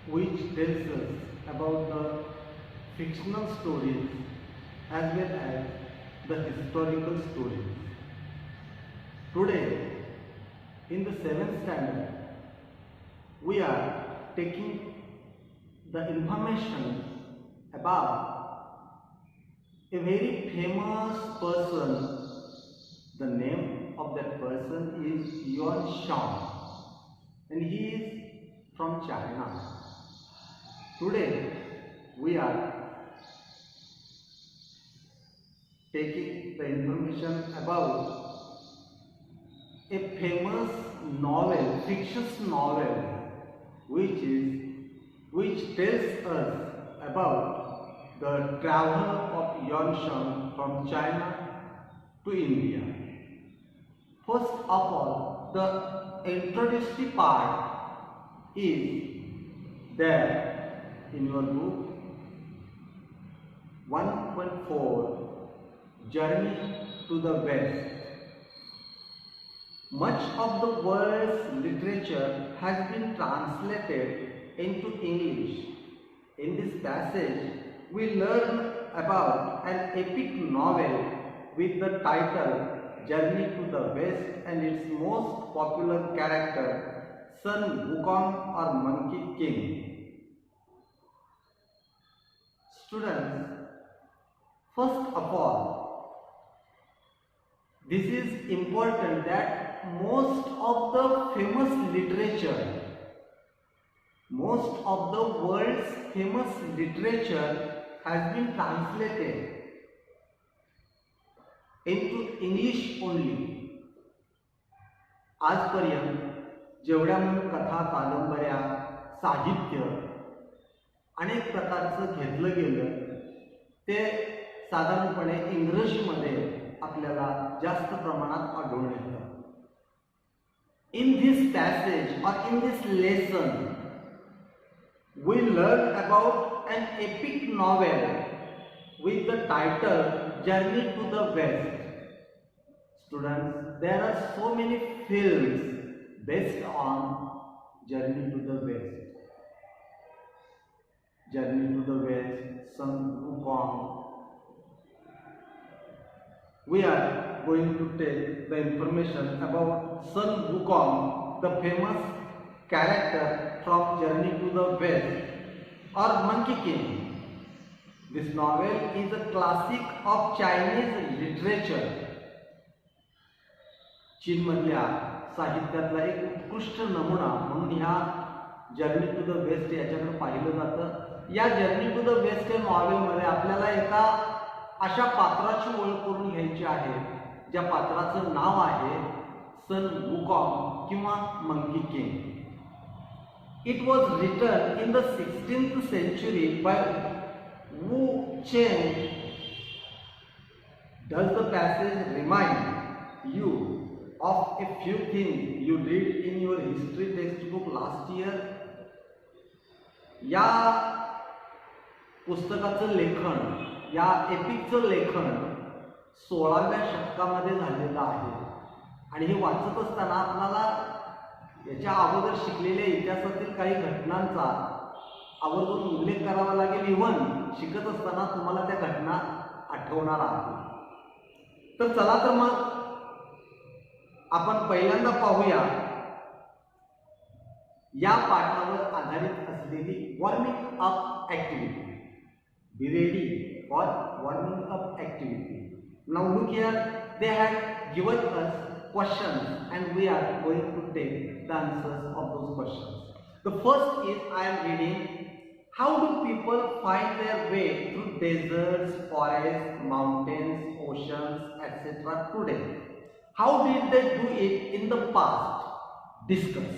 which tells us about the fictional stories as well as the historical stories. Today, in the 7th standard, we are taking the information about a very famous person. The name of that person is Yuan Shang, and he is from China. Today, we are taking the information about a famous novel, fictitious novel, which tells us about the travel of Yuan Shang from China to India. First of all, the introductory part is there in your book 1.4, Journey to the West. Much of the world's literature has been translated into English. In this passage, we learn about an epic novel with the title Journey to the West and its most popular character, Sun Wukong or Monkey King. Students, first of all, this is important that most of the famous literature, most of the world's famous literature has been translated into English only. आजपर्यंत जेवढ्या कथा, कादंबऱ्या, साहित्य अनेक प्रकारचं घेतलं गेलं ते साधारणपणे इंग्रजीमध्ये आपल्याला जास्त प्रमाणात आढळून येतं. In this passage or in this lesson, we learn about an epic novel with the title Journey to the West. Students, there are so many films based on Journey to the West. Journey to the West, Sun Wukong. We are going to take the information about Sun Wukong, the famous character from Journey to the West or Monkey King. This novel is a classic of Chinese literature. चीनमधल्या साहित्यातला एक उत्कृष्ट नमुना म्हणून ह्या journey to the waste याच्याकडे पाहिलं जातं. या जर्नी टू द वेस्ट या नॉवेलमध्ये आपल्याला एका अशा पात्राची ओळख करून घ्यायची आहे ज्या पात्राचं नाव आहे सन वुकॉंग किंवा monkey king. It was written in the 16th century by Wu Chen. Does the passage remind you of a few things you read in your history textbook last year? या पुस्तकाचं लेखन, या एपिकचं लेखन 16व्या शतकामध्ये झालेलं आहे आणि हे वाचत असताना आपल्याला याच्या अगोदर शिकलेल्या इतिहासातील काही घटनांचा आवर्जून उल्लेख करावा लागेल. इव्हन शिकत असताना तुम्हाला त्या घटना आठवणार आहेत. तर चला तर मग आपण पहिल्यांदा पाहूया या पाठावर आधारित असलेली warming up activity. Be ready for warming up activity. Now look here, they have given us questions and we are going to take the answers of those questions. The first is, I am reading, how do people find their way through deserts, forests, mountains, oceans, etc. today? How did they do it in the past? Discuss.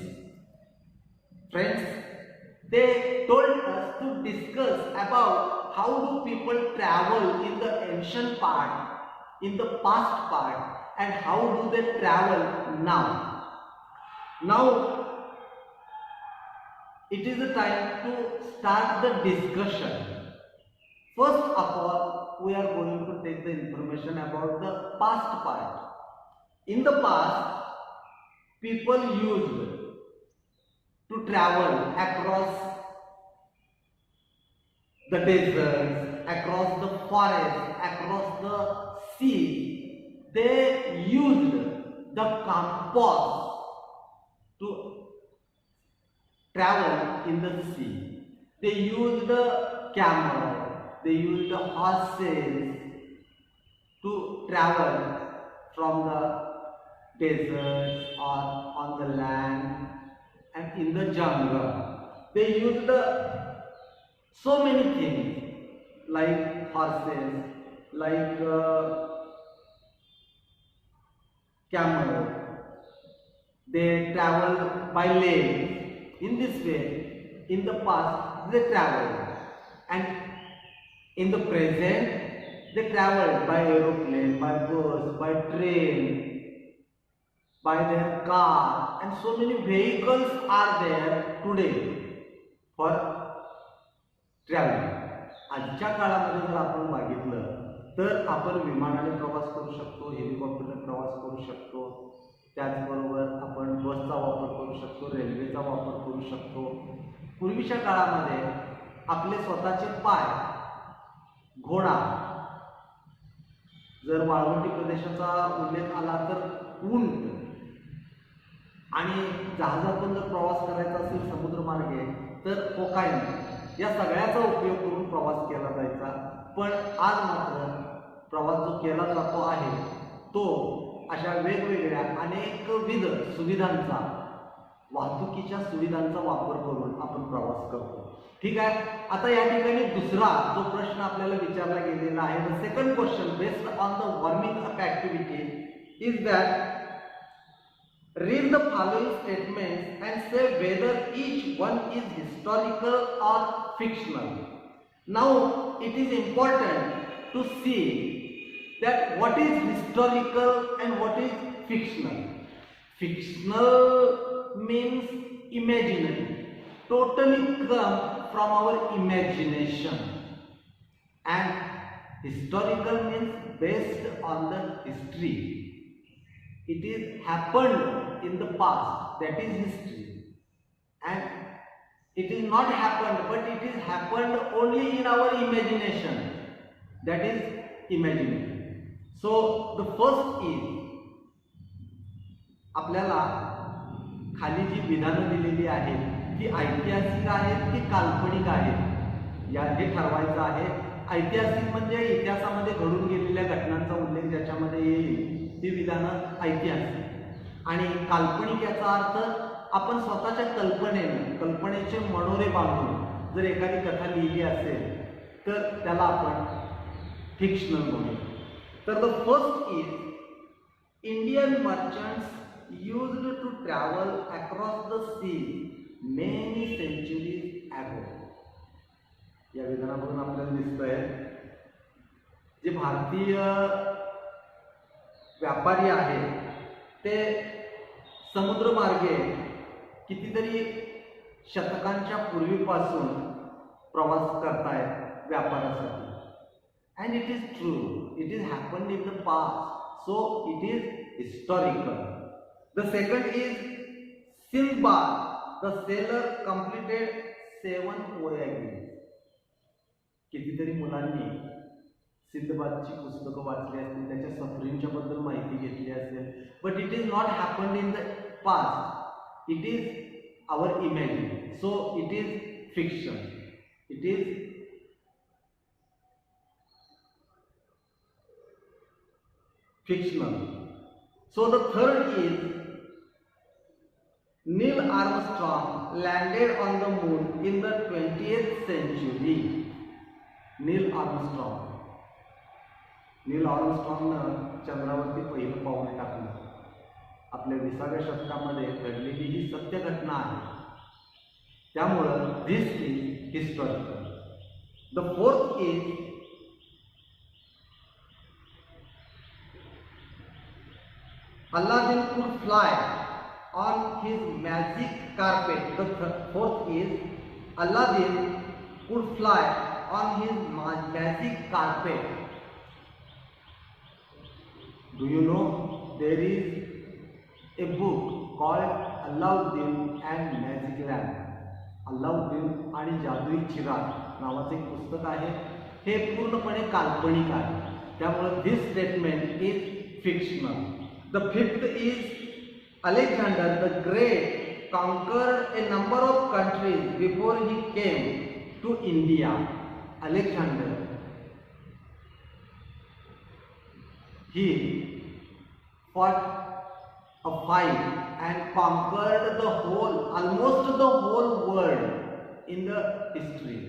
Friends, they told us to discuss about how do people travel in the ancient part, in the past part, and how do they travel now. Now it is the time to start the discussion. First of all, we are going to take the information about the past part. In the past, people used to travel across the deserts, across the forests, across the seas. They used the compass to travel in the sea. They used the camel, they used the horses to travel from the deserts or on the land and in the jungle. They used so many things like horses, like camel. They travel by legs. In this way, in the past they traveled, and in the present they traveled by aeroplane, by bus, by train, by their car, and so many vehicles are there today for traveling. आजच्या काळामध्ये जर आपण बघितलं तर आपण विमानाने प्रवास करू शकतो, हेलिकॉप्टरने प्रवास करू शकतो, त्याचबरोबर आपण बसचा वापर करू शकतो, रेल्वेचा वापर करू शकतो. पूर्वीच्या काळामध्ये आपले स्वतःचे पाय, घोडा, जर वाळवंटी प्रदेशाचा उल्लेख आला तर उंट, आणि जहाजातून जर प्रवास करायचा असेल समुद्रमार्गे तर कोकाईन, या सगळ्याचा उपयोग करून प्रवास केला जायचा. पण आज मात्र प्रवास जो केला जातो आहे तो अशा वेगवेगळ्या अनेकविध सुविधांचा, वाहतुकीच्या सुविधांचा वापर करून आपण प्रवास करतो. ठीक आहे. आता या ठिकाणी दुसरा जो प्रश्न आपल्याला विचारला गेलेला आहे, the second question based on the warming up activity is that read the following statements and say whether each one is historical or fictional. Now it is important to see that what is historical and what is fictional. Fictional means imaginary, totally come from our imagination, and historical means based on the history. It is happened in the past, that is history, and it is not happened, but it is happened only in our imagination, that is imaginary. So the first is, आपल्याला खाली जी विधानं दिलेली आहेत ती ऐतिहासिक आहेत की काल्पनिक आहेत या हे ठरवायचं आहे. ऐतिहासिक म्हणजे इतिहासामध्ये घडून गेलेल्या घटनांचा उल्लेख ज्याच्यामध्ये येईल ती विधानं ऐतिहासिक, आणि काल्पनिक याचा अर्थ आपण स्वतःच्या कल्पनेचे मनोरे बांधून जर एखादी कथा लिहिली असेल तर त्याला आपण फिक्शनल म्हणू. तर the first is, Indian merchants used to travel across the sea many centuries ago. या विधानामधून आपल्याला दिसतंय जे भारतीय व्यापारी आहेत ते समुद्रमार्गे कितीतरी शतकांच्या पूर्वीपासून प्रवास करतायत व्यापारासाठी. And it is true, it is happened in the past, so it is historical. The second is Sinbad the seller completed 7 voyages. कितीतरी मुलांनी सिंदबादची पुस्तकं वाचली असतील, त्याच्या सफरिंगच्या बद्दल माहिती घेतली असेल, but it is not happened in the past, it is our imagine, so it is fiction, it is fictional. So the third is, Neil Armstrong landed on the moon in the 20th century. नील आर्मस्ट्रॉंगनं चंद्रावरती पहिलं पाऊल टाकलं. आपल्या 20व्या शतकामध्ये घडलेली ही सत्य घटना आहे, त्यामुळं this is historical. The fourth is, Aladdin could fly on his magic carpet. The fourth is, Aladdin could fly on his magic carpet. Do you know there is a book called Aladdin and Magic Lamp. Aladdin आणि जादुई चिराग नावाचं एक पुस्तक आहे. हे पूर्णपणे काल्पनिक आहे. त्यामुळे this statement is fictional. The fifth is Alexander the Great conquered a number of countries before he came to India. Alexander, he fought a fight and conquered almost the whole world in the history.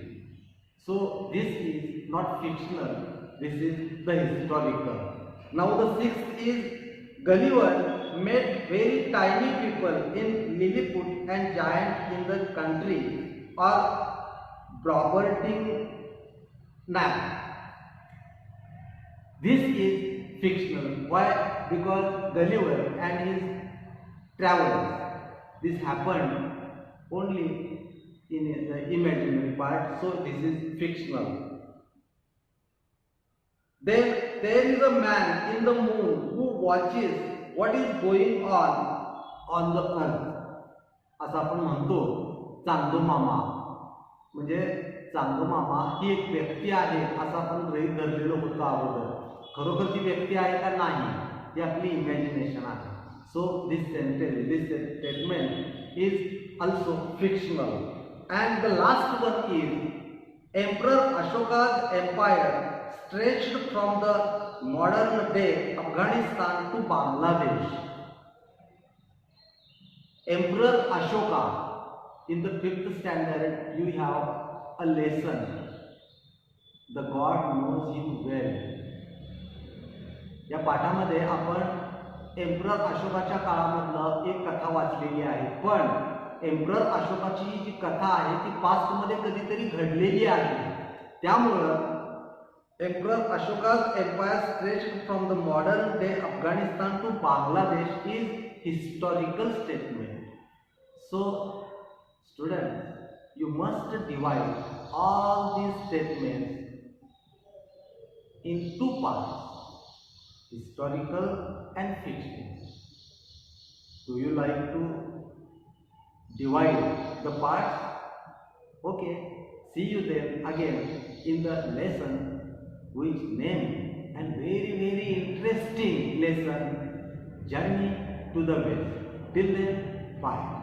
So this is not fictional, this is the historical. Now the sixth is Gulliver met very tiny people in Lilliput and giants in the country or Brobdingnag. This is fictional. Why? Because Gulliver and his travels, this happened only in the imaginary part, so this is fictional. Then there is a man in the moon who watches what is going on the earth. असं आपण म्हणतो चांदो मामा. म्हणजे चांदो मामा ही एक व्यक्ती आहे असं आपण गृहीत धरलेलं होतं अगोदर. खरोखर ती व्यक्ती आहे का नाही ही आपली इमॅजिनेशन आहे. So this statement is also fictional. And the last one is emperor Ashoka's empire stretched from the modern day Afghanistan to Bangladesh. Emperor Ashoka, in the 5th standard you have a lesson. The God knows him well. या पाठामध्ये आपण emperor अशोकाच्या काळामधलं एक कथा वाचलेली आहे. पण emperor अशोकाची जी कथा आहे ती पास्ट मध्ये कधीतरी घडलेली आहे. त्यामुळं Emperor Ashoka's empire stretched from the modern day Afghanistan to Bangladesh is historical statement. So, students, you must divide all these statements in two parts, historical and fictional. Do you like to divide the parts? Okay, see you then again in the lesson which name and very interesting lesson, Journey to the West. Till then, bye.